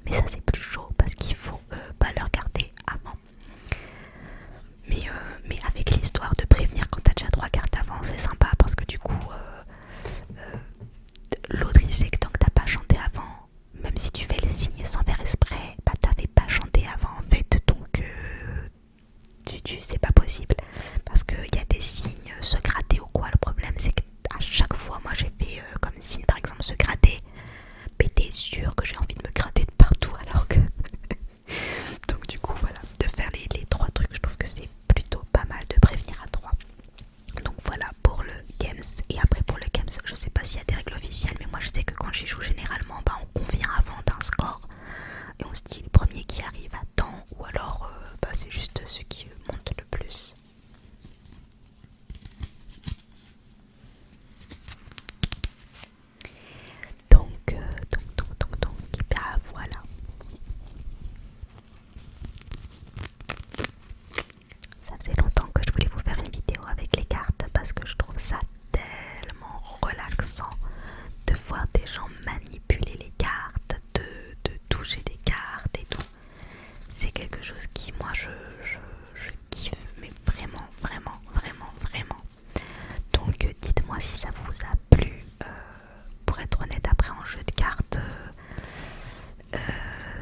Mais ça c'est plus chaud parce qu'il faut pas le regarder avant. Mais avec l'histoire de prévenir quand t'as déjà trois cartes avant c'est sympa parce que du coup l'autre il sait que tant que t'as pas chanté avant, même si tu fais les signes sans faire exprès, bah t'avais pas chanté avant en fait, donc c'est pas possible parce qu'il y a des signes se gratter ou quoi. Le problème c'est que à chaque fois moi j'ai fait comme signe par exemple se gratter, mais t'es sûr que j'ai envie de me gratter de partout alors que donc du coup voilà, de faire les trois trucs je trouve que c'est plutôt pas mal de prévenir à trois. Donc voilà pour le games. Et après pour le games je sais pas s'il y a des règles officielles, mais moi je sais que quand j'y joue généralement bah, on convient avant d'un score et on se dit le premier qui arrive à temps, ou alors bah, c'est juste ceux qui montent le plus. Donc bah, voilà. Ça faisait longtemps que je voulais vous faire une vidéo avec les cartes parce que je trouve ça tellement relaxant de voir des gens manipuler les cartes, de toucher des cartes et tout. C'est quelque chose qui moi je kiffe, mais vraiment vraiment vraiment vraiment. Donc dites-moi si ça vous a plu. Pour être honnête, après en jeu de cartes,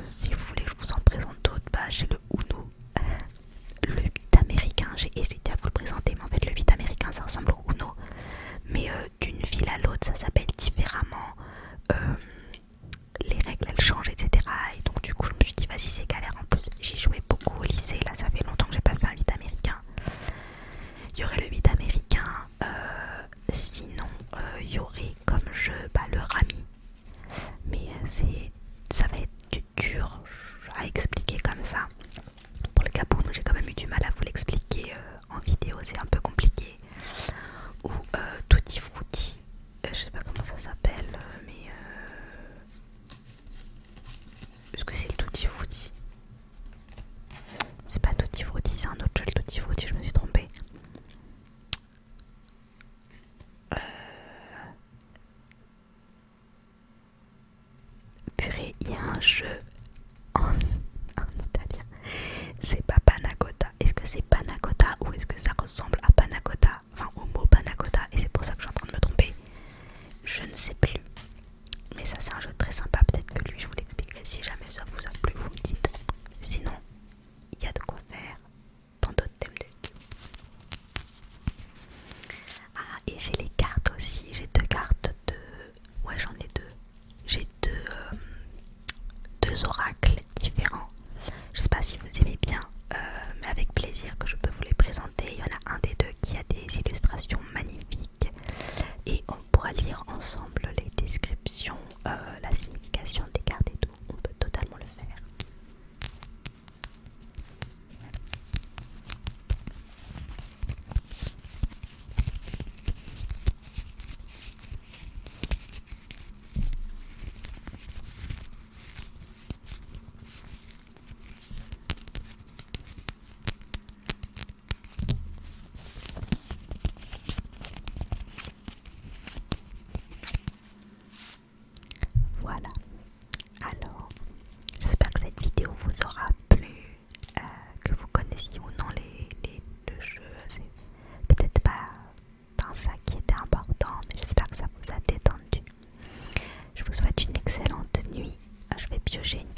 si vous voulez que je vous en présente d'autres, bah j'ai le Uno. Le 8 américain, j'ai hésité à vous le présenter, mais en fait le 8 américain ça ressemble au Uno, mais d'une ville à l'autre ça s'appelle différemment, les règles elles changent, etc. Et donc du coup je me suis dit vas-y c'est galère, en plus j'y jouais beaucoup au lycée, là ça fait longtemps que j'ai pas fait un 8 américain. Il y aurait le 8 américain, sinon il y aurait comme jeu bah, le Rami, mais ça va être dur à expliquer comme ça. Pour le Kaboom, j'ai quand même eu du mal à vous l'expliquer en vidéo, c'est un peu compliqué. Ou Tutti Frutti, je sais pas comment ça s'appelle, mais est-ce que c'est le Tutti Frutti? C'est pas Tutti Frutti, c'est un autre jeu, le Tutti Frutti, je me suis trompée. Purée, il y a un jeu en ça c'est un jeu très sympa, peut-être que lui je vous l'expliquerai si jamais ça vous a plu, vous me dites. Sinon, il y a de quoi faire dans d'autres thèmes de vidéo. Ah, et j'ai les cartes aussi, j'ai deux cartes de... Ouais, j'en ai deux. J'ai deux oracles différents. Je sais pas si vous aimez bien, mais avec plaisir que je peux vous les présenter. Il y en a un des deux qui a des illustrations magnifiques et on pourra lire ensemble les descriptions, la signification des cartes et tout. On peut totalement le faire. Voilà. Alors, j'espère que cette vidéo vous aura plu, que vous connaissiez ou non le jeu. C'est peut-être pas ça qui était important, mais j'espère que ça vous a détendu. Je vous souhaite une excellente nuit. Je vais piocher une